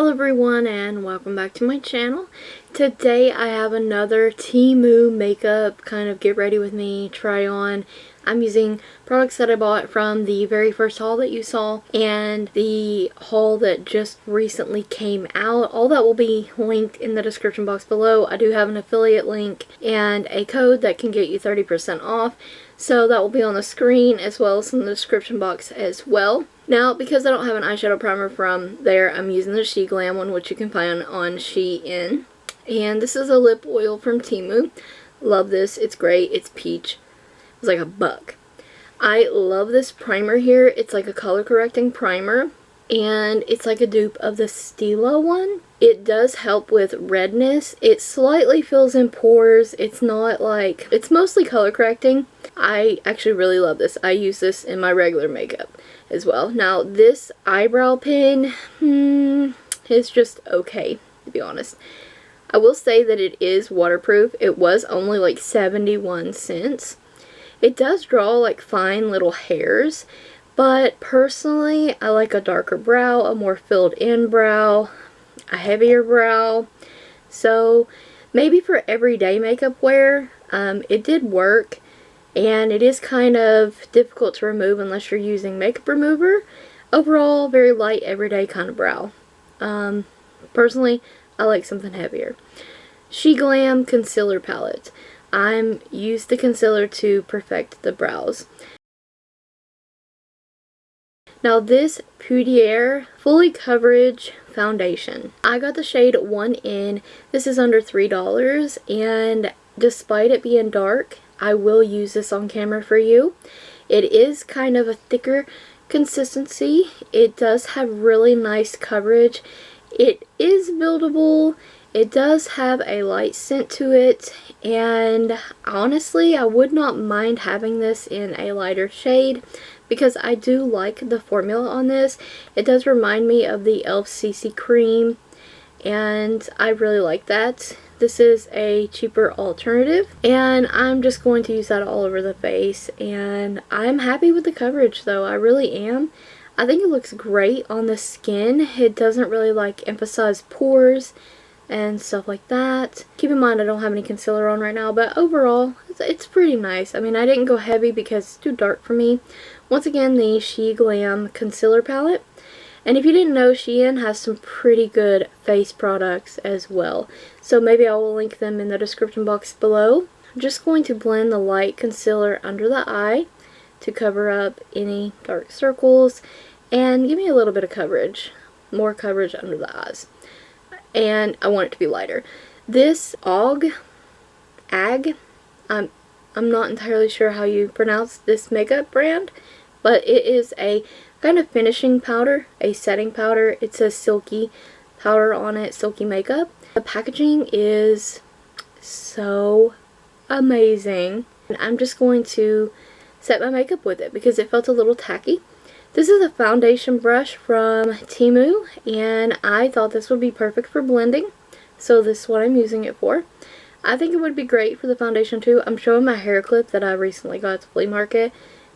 Hello everyone and welcome back to my channel. Today I have another TEMU makeup kind of get ready with me try on. I'm using products that I bought from the very first haul that you saw and the haul that just recently came out. All that will be linked in the description box below. I do have an affiliate link and a code that can get you 30% off. So that will be on the screen as well as in the description box as well. Now, because I don't have an eyeshadow primer from there, I'm using the Sheglam one, which you can find on Shein. And this is a lip oil from TEMU. Love this. It's great. It's peach. It's like $1. I love this primer here. It's like a color correcting primer. And it's like a dupe of the Stila one. It does help with redness. It slightly fills in pores. It's not like... It's mostly color correcting. I actually really love this. I use this in my regular makeup as well. Now this eyebrow pen is just okay, to be honest. I will say that it is waterproof. It was only like 71 cents. It does draw like fine little hairs, but personally I like a darker brow, a more filled in brow, a heavier brow. So maybe for everyday makeup wear, it did work. And it is kind of difficult to remove unless you're using makeup remover. Overall, very light, everyday kind of brow. Personally, I like something heavier. Sheglam Concealer Palette. I'm used the concealer to perfect the brows. Now this Pudaier Fully Coverage Foundation. I got the shade 1N. This is under $3, and despite it being dark, I will use this on camera for you. It is kind of a thicker consistency. It does have really nice coverage. It is buildable. It does have a light scent to it, and honestly I would not mind having this in a lighter shade because I do like the formula on this. It does remind me of the e.l.f. CC cream and I really like that. This is a cheaper alternative, and I'm just going to use that all over the face, and I'm happy with the coverage though. I really am. I think it looks great on the skin. It doesn't really like emphasize pores and stuff like that. Keep in mind I don't have any concealer on right now, but overall it's pretty nice. I mean, I didn't go heavy because it's too dark for me. Once again, the Sheglam Concealer Palette. And if you didn't know, Shein has some pretty good face products as well. So maybe I will link them in the description box below. I'm just going to blend the light concealer under the eye to cover up any dark circles and give me a little bit of coverage. More coverage under the eyes. And I want it to be lighter. This Agag, I'm not entirely sure how you pronounce this makeup brand, but it is a kind of finishing powder, a setting powder. It says Silky powder on it, Silky makeup. The packaging is so amazing. And I'm just going to set my makeup with it because it felt a little tacky. This is a foundation brush from TEMU, and I thought this would be perfect for blending. So this is what I'm using it for. I think it would be great for the foundation too. I'm showing my hair clip that I recently got at the flea market,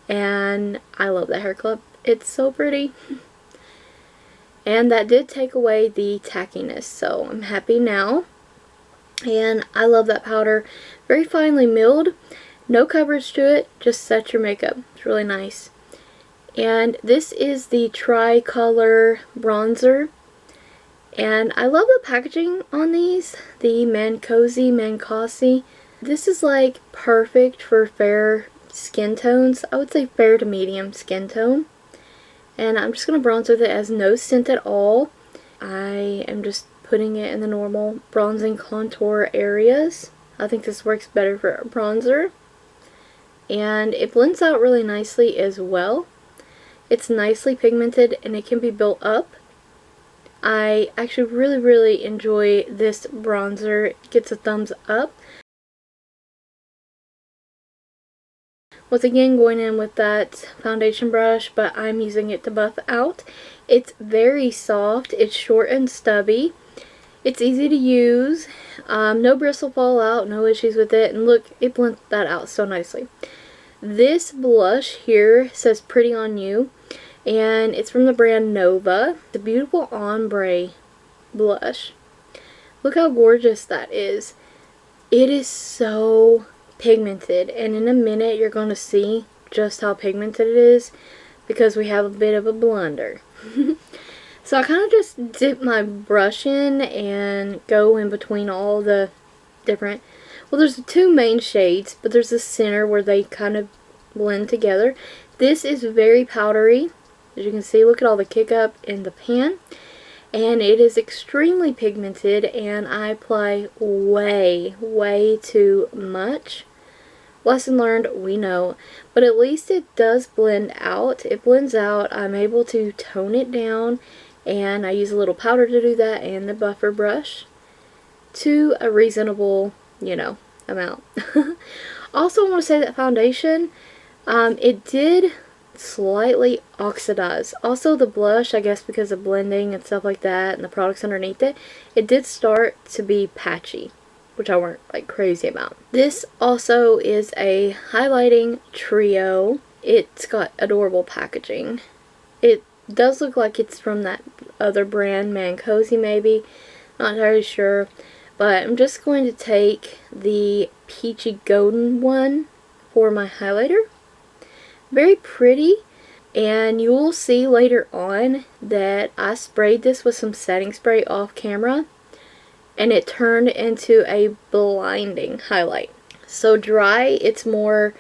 and I love that hair clip. It's so pretty. And that did take away the tackiness, so I'm happy now. And I love that powder. Very finely milled. No coverage to it, just set your makeup. It's really nice. And this is the Tricolor Bronzer. And I love the packaging on these. The Mancosie. This is like perfect for fair skin tones. I would say fair to medium skin tone. And I'm just going to bronze with it as no scent at all. I am just putting it in the normal bronzing contour areas. I think this works better for a bronzer. And it blends out really nicely as well. It's nicely pigmented and it can be built up. I actually really enjoy this bronzer. It gets a thumbs up. Once again, going in with that foundation brush, but I'm using it to buff out. It's very soft. It's short and stubby. It's easy to use. No bristle fallout, no issues with it. And look, it blends that out so nicely. This blush here says Pretty on You, and it's from the brand Nova. It's a beautiful ombre blush. Look how gorgeous that is. It is so pigmented, and in a minute you're going to see just how pigmented it is because we have a bit of a blunder. So I kind of just dip my brush in and go in between all the different, well, there's the two main shades, but there's the center where they kind of blend together. This is very powdery. As you can see, look at all the kick up in the pan. And it is extremely pigmented, and I apply way too much. Lesson learned, we know. But at least it does blend out. It blends out. I'm able to tone it down, and I use a little powder to do that and the buffer brush to a reasonable, you know, amount. Also, I want to say that foundation, it did slightly oxidize. Also, the blush, I guess because of blending and stuff like that and the products underneath it, it did start to be patchy, which I weren't like crazy about. This also is a highlighting trio. It's got adorable packaging. It does look like it's from that other brand, Mancosie maybe. Not entirely sure. But I'm just going to take the peachy golden one for my highlighter. Very pretty, and you will see later on that I sprayed this with some setting spray off camera, and it turned into a blinding highlight. So dry, it's more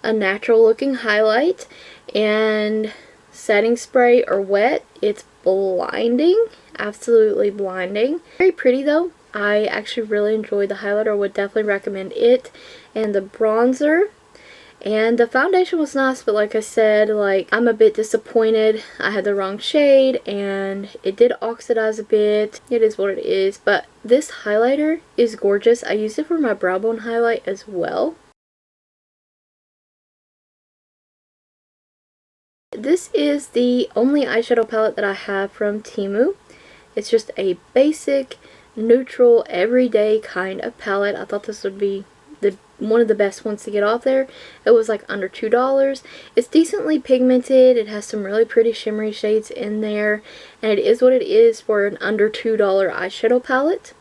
a natural looking highlight, and setting spray or wet, it's blinding, absolutely blinding. Very pretty though. I actually really enjoyed the highlighter. I would definitely recommend it, and the bronzer. And the foundation was nice, but like I said, like, I'm a bit disappointed. I had the wrong shade and it did oxidize a bit. It is what it is. But this highlighter is gorgeous. I used it for my brow bone highlight as well. This is the only eyeshadow palette that I have from Temu. It's just a basic, neutral, everyday kind of palette. I thought this would be one of the best ones to get off there. It was like under $2. It's decently pigmented. It has some really pretty shimmery shades in there, and it is what it is for an under $2 eyeshadow palette.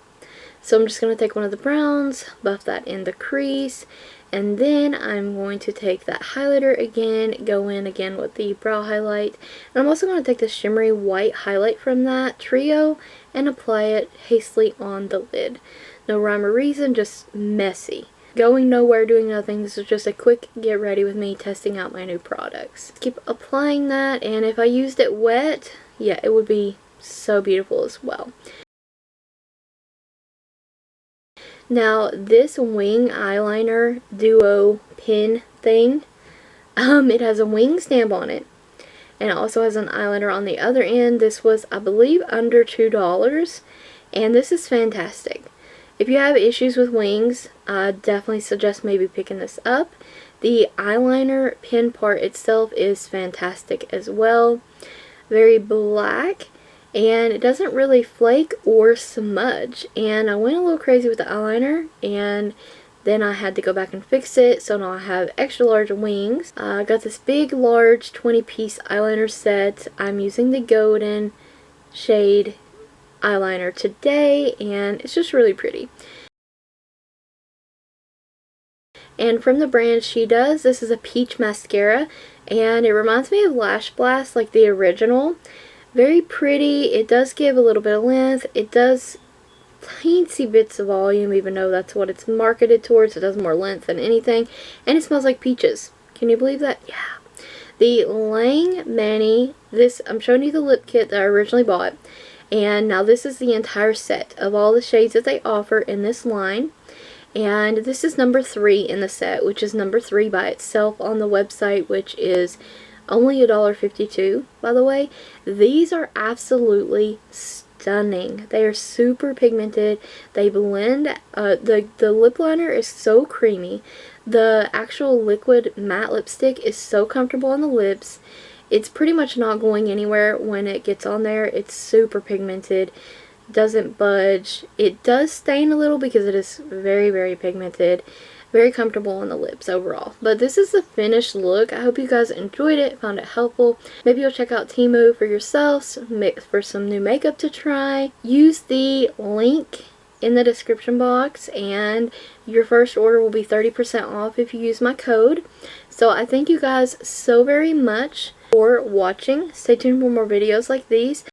So I'm just going to take one of the browns, buff that in the crease, and then I'm going to take that highlighter again, go in again with the brow highlight, and I'm also going to take the shimmery white highlight from that trio and apply it hastily on the lid. No rhyme or reason, just messy. Going nowhere, doing nothing. This is just a quick get ready with me testing out my new products. Keep applying that, and if I used it wet, yeah, it would be so beautiful as well. Now, this wing eyeliner duo pin thing, it has a wing stamp on it, and it also has an eyeliner on the other end. This was, I believe, under $2, and this is fantastic. If you have issues with wings, I definitely suggest maybe picking this up. The eyeliner pin part itself is fantastic as well. Very black, and it doesn't really flake or smudge. And I went a little crazy with the eyeliner, and then I had to go back and fix it. So now I have extra large wings. I got this big, large 20-piece eyeliner set. I'm using the golden shade eyeliner today, and it's just really pretty. And from the brand SheDoes, this is a peach mascara, and it reminds me of Lash Blast, like the original. Very pretty. It does give a little bit of length. It does teensy bits of volume, even though that's what it's marketed towards. It does more length than anything, and it smells like peaches. Can you believe that? Yeah. The Langmanni, this, I'm showing you the lip kit that I originally bought. And now this is the entire set of all the shades that they offer in this line. And this is number 3 in the set, which is number 3 by itself on the website, which is only $1.52, by the way. These are absolutely stunning. They are super pigmented. They blend. The lip liner is so creamy. The actual liquid matte lipstick is so comfortable on the lips. It's pretty much not going anywhere when it gets on there. It's super pigmented. Doesn't budge. It does stain a little because it is very, very pigmented. very comfortable on the lips overall. But this is the finished look. I hope you guys enjoyed it, found it helpful. Maybe you'll check out Temu for yourselves for some new makeup to try. Use the link in the description box and your first order will be 30% off if you use my code. So I thank you guys so very much for watching. Stay tuned for more videos like these.